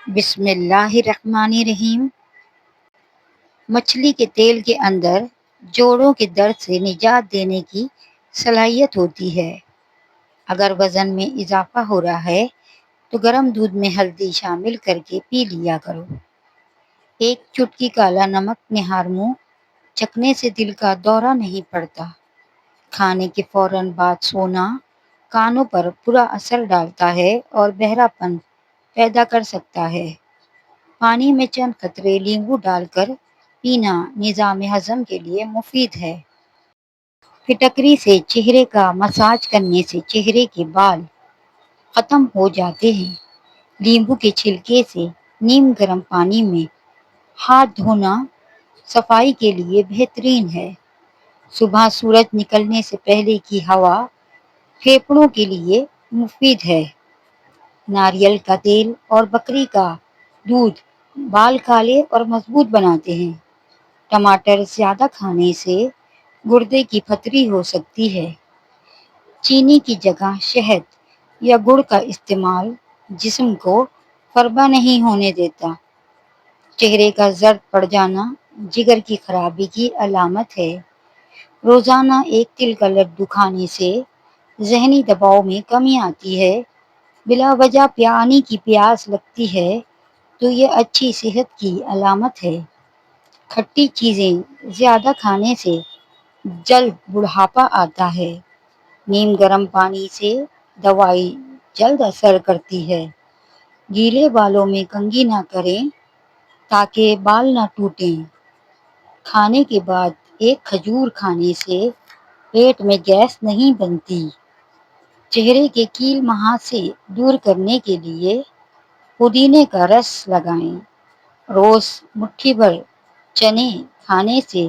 بسم اللہ الرحمن الرحیم۔ مچھلی کے تیل کے اندر جوڑوں کے درد سے نجات دینے کی صلاحیت ہوتی ہے۔ اگر وزن میں اضافہ ہو رہا ہے تو گرم دودھ میں ہلدی شامل کر کے پی لیا کرو۔ ایک چٹکی کالا نمک نہار منہ چکھنے سے دل کا دورہ نہیں پڑتا۔ کھانے کے فوراً بعد سونا کانوں پر برا اثر ڈالتا ہے اور بہرا پن پیدا کر سکتا ہے۔ پانی میں چند قطرے لیمبو ڈال کر پینا نظام ہضم کے لیے مفید ہے۔ پھٹکری سے چہرے کا مساج کرنے سے چہرے کے بال ختم ہو جاتے ہیں۔ لیمبو کے چھلکے سے نیم گرم پانی میں ہاتھ دھونا صفائی کے لیے بہترین ہے۔ صبح سورج نکلنے سے پہلے کی ہوا پھیپھڑوں کے لیے مفید ہے۔ ناریل کا تیل اور بکری کا دودھ بال کالے اور مضبوط بناتے ہیں۔ ٹماٹر زیادہ کھانے سے گردے کی پتھری ہو سکتی ہے۔ چینی کی جگہ شہد یا گڑ کا استعمال جسم کو فربہ نہیں ہونے دیتا۔ چہرے کا زرد پڑ جانا جگر کی خرابی کی علامت ہے۔ روزانہ ایک تل کا لڈو کھانے سے ذہنی دباؤ میں کمی آتی ہے۔ بلا وجہ پانی کی پیاس لگتی ہے تو یہ اچھی صحت کی علامت ہے۔ کھٹی چیزیں زیادہ کھانے سے جلد بڑھاپا آتا ہے۔ نیم گرم پانی سے دوائی جلد اثر کرتی ہے۔ گیلے بالوں میں کنگھی نہ کریں تاکہ بال نہ ٹوٹیں۔ کھانے کے بعد ایک کھجور کھانے سے پیٹ میں گیس نہیں بنتی۔ چہرے کے کیل مہاسے دور کرنے کے لیے پودینے کا رس لگائیں۔ روز مٹھی بھر چنے کھانے سے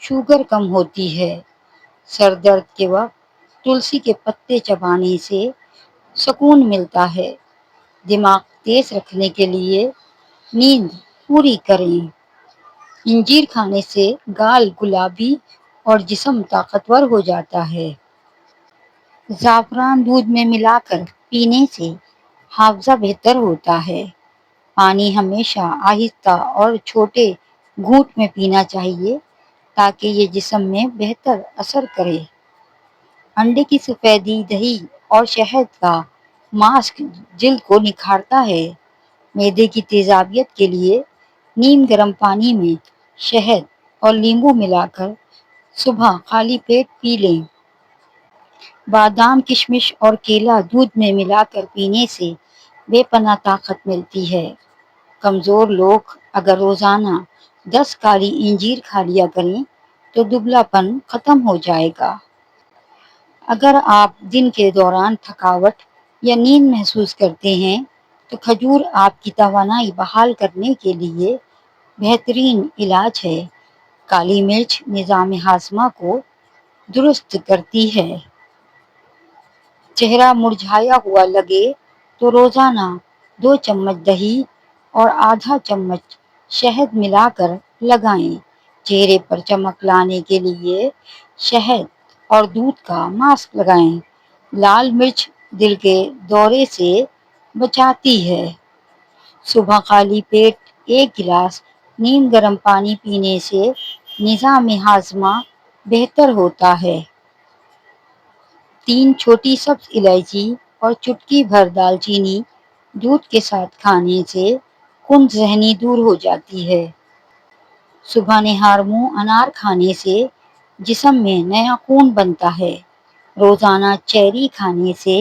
شوگر کم ہوتی ہے۔ سر درد کے وقت تلسی کے پتے چبانے سے سکون ملتا ہے۔ دماغ تیز رکھنے کے لیے نیند پوری کریں۔ انجیر کھانے سے گال گلابی اور جسم طاقتور ہو جاتا ہے۔ زعفران دودھ میں ملا کر پینے سے حافظہ بہتر ہوتا ہے۔ پانی ہمیشہ آہستہ اور چھوٹے گھونٹ میں پینا چاہیے تاکہ یہ جسم میں بہتر اثر کرے۔ انڈے کی سفیدی، دہی اور شہد کا ماسک جلد کو نکھارتا ہے۔ معدے کی تیزابیت کے لیے نیم گرم پانی میں شہد اور لیمبو ملا کر صبح خالی پیٹ پی لیں۔ بادام، کشمش اور کیلا دودھ میں ملا کر پینے سے بے پناہ طاقت ملتی ہے۔ کمزور لوگ اگر روزانہ 10 کالی انجیر کھا لیا کریں تو دبلا پن ختم ہو جائے گا۔ اگر آپ دن کے دوران تھکاوٹ یا نیند محسوس کرتے ہیں تو کھجور آپ کی توانائی بحال کرنے کے لیے بہترین علاج ہے۔ کالی مرچ نظام ہاضمہ کو درست کرتی ہے۔ چہرہ مرجھایا ہوا لگے تو روزانہ 2 چمچ دہی اور آدھا چمچ شہد ملا کر لگائیں۔ چہرے پر چمک لانے کے لیے شہد اور دودھ کا ماسک لگائیں۔ لال مرچ دل کے دورے سے بچاتی ہے۔ صبح خالی پیٹ 1 گلاس نیم گرم پانی پینے سے نظام ہاضمہ بہتر ہوتا ہے۔ 3 چھوٹی سبز الائچی اور چٹکی بھر دال چینی دودھ کے ساتھ کھانے سے کند ذہنی دور ہو جاتی ہے۔ صبح نہار منہ انار کھانے سے جسم میں نیا خون بنتا ہے۔ روزانہ چیری کھانے سے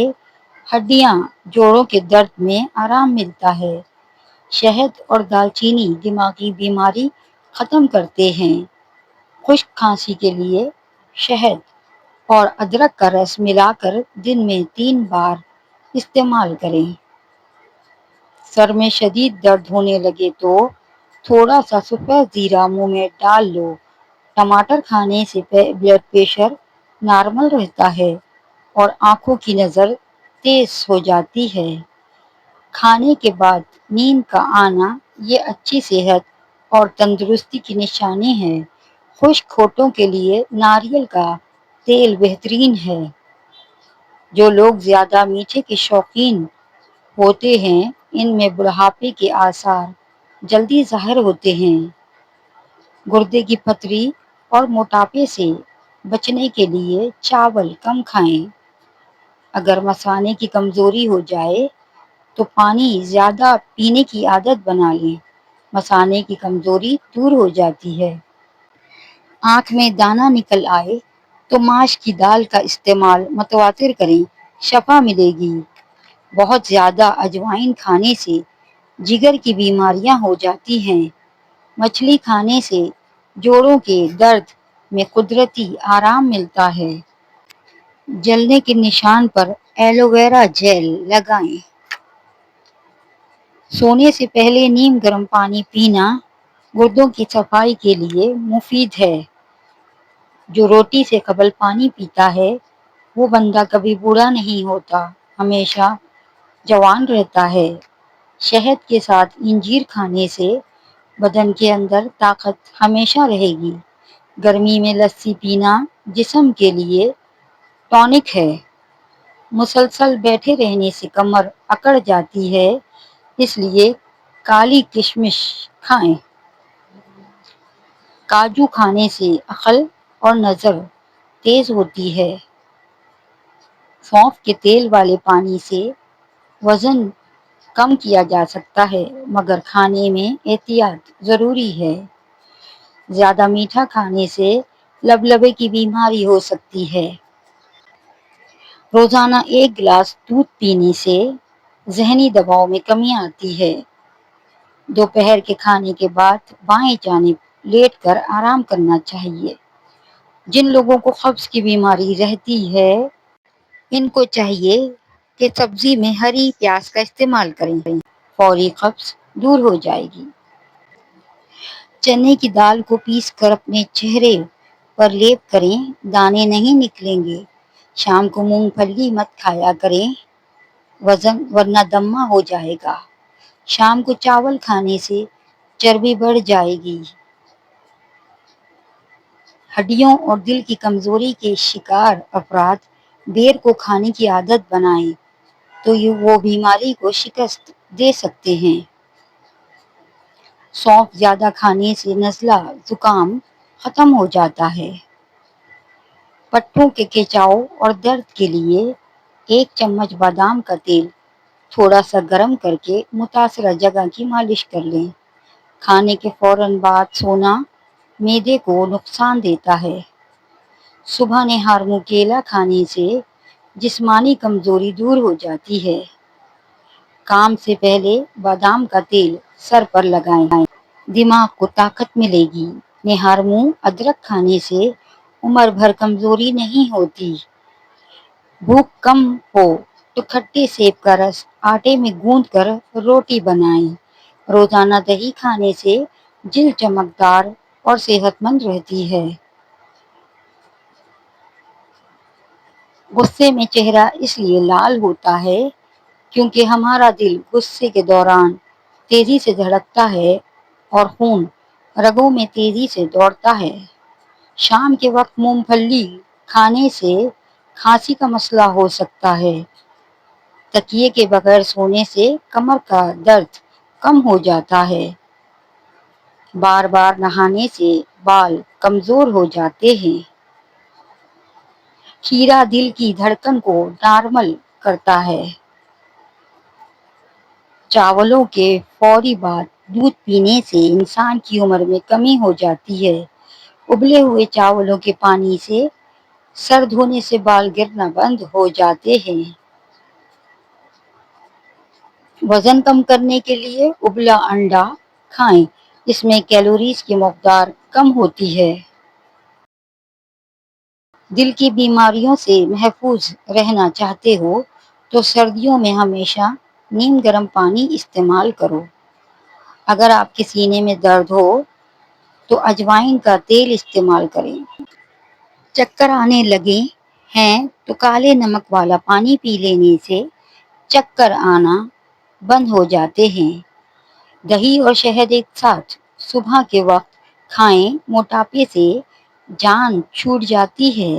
ہڈیاں جوڑوں کے درد میں آرام ملتا ہے۔ شہد اور دال چینی دماغی بیماری ختم کرتے ہیں۔ خشک کھانسی کے لیے شہد اور ادرک کا رس ملا کر دن میں 3 بار استعمال کریں۔ سر میں شدید درد ہونے لگے تو تھوڑا سا سفید زیرہ منہ میں ڈال لو۔ ٹماٹر کھانے سے بلڈ پریشر نارمل رہتا ہے اور آنکھوں کی نظر تیز ہو جاتی ہے۔ کھانے کے بعد نیند کا آنا یہ اچھی صحت اور تندرستی کی نشانی ہے۔ خشک ہونٹوں کے لیے ناریل کا تیل بہترین ہے۔ جو لوگ زیادہ میٹھے کے شوقین ہوتے ہیں ان میں بڑھاپے کے آثار جلدی ظاہر ہوتے ہیں۔ گردے کی پتھری اور موٹاپے سے بچنے کے لیے چاول کم کھائیں۔ اگر مثانے کی کمزوری ہو جائے تو پانی زیادہ پینے کی عادت بنا لیں، مثانے کی کمزوری دور ہو جاتی ہے۔ آنکھ میں دانہ نکل آئے تو ماش کی دال کا استعمال متواتر کریں، شفا ملے گی۔ بہت زیادہ اجوائن کھانے سے جگر کی بیماریاں ہو جاتی ہیں۔ مچھلی کھانے سے جوڑوں کے درد میں قدرتی آرام ملتا ہے۔ جلنے کے نشان پر ایلو ویرا جیل لگائیں۔ سونے سے پہلے نیم گرم پانی پینا گردوں کی صفائی کے لیے مفید ہے۔ جو روٹی سے قبل پانی پیتا ہے وہ بندہ کبھی بوڑھا نہیں ہوتا، ہمیشہ جوان رہتا ہے۔ شہد کے ساتھ انجیر کھانے سے بدن کے اندر طاقت ہمیشہ رہے گی۔ گرمی میں لسی پینا جسم کے لیے ٹونک ہے۔ مسلسل بیٹھے رہنے سے کمر اکڑ جاتی ہے، اس لیے کالی کشمش کھائیں۔ کاجو کھانے سے عقل اور نظر تیز ہوتی ہے۔ سونف کے تیل والے پانی سے وزن کم کیا جا سکتا ہے، مگر کھانے میں احتیاط ضروری ہے۔ زیادہ میٹھا کھانے سے لبلبے کی بیماری ہو سکتی ہے۔ روزانہ 1 گلاس دودھ پینے سے ذہنی دباؤ میں کمی آتی ہے۔ دوپہر کے کھانے کے بعد بائیں جانب لیٹ کر آرام کرنا چاہیے۔ جن لوگوں کو قبض کی بیماری رہتی ہے ان کو چاہیے کہ سبزی میں ہری پیاز کا استعمال کریں، فوری قبض دور ہو جائے گی۔ چنے کی دال کو پیس کر اپنے چہرے پر لیپ کریں، دانے نہیں نکلیں گے۔ شام کو مونگ پھلی مت کھایا کریں ورنہ دمہ ہو جائے گا۔ شام کو چاول کھانے سے چربی بڑھ جائے گی۔ ہڈیوں اور دل کی کمزوری کے شکار افراد بیر کو کھانے کی عادت بنائیں تو وہ بیماری کو شکست دے سکتے ہیں۔ سونف زیادہ کھانے سے نزلہ زکام ختم ہو جاتا ہے۔ پٹھوں کے کھچاؤ اور درد کے لیے 1 چمچ بادام کا تیل تھوڑا سا گرم کر کے متاثرہ جگہ کی مالش کر لیں۔ کھانے کے فوراً بعد سونا معدے کو نقصان دیتا ہے۔ صبح نہار منہ کیلا کھانے سے جسمانی کمزوری دور ہو جاتی ہے۔ کام سے پہلے بادام کا تیل سر پر لگائیں، دماغ کو طاقت ملے گی۔ نہار منہ ادرک کھانے سے عمر بھر کمزوری نہیں ہوتی۔ بھوک کم ہو تو کھٹے سیب کا رس آٹے میں گوندھ کر روٹی بنائیں۔ روزانہ دہی کھانے سے جلد چمکدار اور صحت مند رہتی ہے۔ غصے میں چہرہ اس لیے لال ہوتا ہے کیونکہ ہمارا دل غصے کے دوران تیزی سے دھڑکتا ہے اور خون رگوں میں تیزی سے دوڑتا ہے۔ شام کے وقت مونگ پھلی کھانے سے کھانسی کا مسئلہ ہو سکتا ہے۔ تکیے کے بغیر سونے سے کمر کا درد کم ہو جاتا ہے۔ بار بار نہانے سے بال کمزور ہو جاتے ہیں۔ کھیرا دل کی دھڑکن کو نارمل کرتا ہے۔ چاولوں کے فوری بعد دودھ پینے سے انسان کی عمر میں کمی ہو جاتی ہے۔ ابلے ہوئے چاولوں کے پانی سے سر دھونے سے بال گرنا بند ہو جاتے ہیں۔ وزن کم کرنے کے لیے ابلا انڈا کھائیں، اس میں کیلوریز کی مقدار کم ہوتی ہے۔ دل کی بیماریوں سے محفوظ رہنا چاہتے ہو تو سردیوں میں ہمیشہ نیم گرم پانی استعمال کرو۔ اگر آپ کے سینے میں درد ہو تو اجوائن کا تیل استعمال کریں۔ چکر آنے لگے ہیں تو کالے نمک والا پانی پی لینے سے چکر آنا بند ہو جاتے ہیں۔ دہی اور شہد ایک ساتھ صبح کے وقت کھائیں، موٹاپے سے جان چھوٹ جاتی ہے۔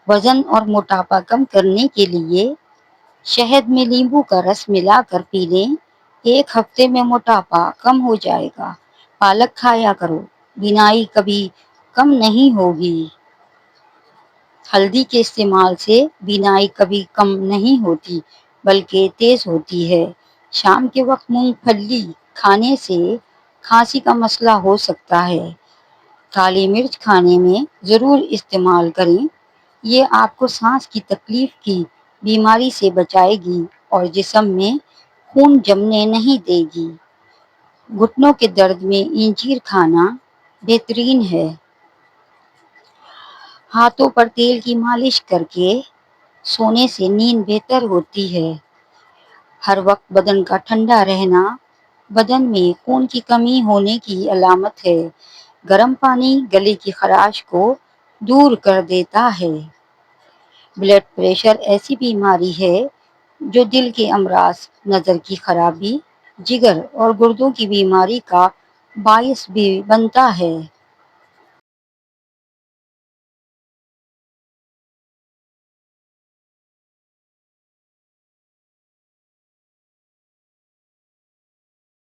وزن اور موٹاپا کم کرنے کے لیے شہد میں لیمبو کا رس ملا کر پی لیں، 1 ہفتے میں موٹاپا کم ہو جائے گا۔ پالک کھایا کرو، بینائی کبھی کم نہیں ہوگی۔ ہلدی کے استعمال سے بینائی کبھی کم نہیں ہوتی بلکہ تیز ہوتی ہے۔ شام کے وقت مونگ پھلی کھانے سے کھانسی کا مسئلہ ہو سکتا ہے۔ کالی مرچ کھانے میں ضرور استعمال کریں، یہ آپ کو سانس کی تکلیف کی بیماری سے بچائے گی اور جسم میں خون جمنے نہیں دے گی۔ گھٹنوں کے درد میں انجیر کھانا بہترین ہے۔ ہاتھوں پر تیل کی مالش کر کے سونے سے نیند بہتر ہوتی ہے۔ ہر وقت بدن کا ٹھنڈا رہنا بدن میں خون کی کمی ہونے کی علامت ہے۔ گرم پانی گلے کی خراش کو دور کر دیتا ہے۔ بلڈ پریشر ایسی بیماری ہے جو دل کے امراض، نظر کی خرابی، جگر اور گردوں کی بیماری کا باعث بھی بنتا ہے۔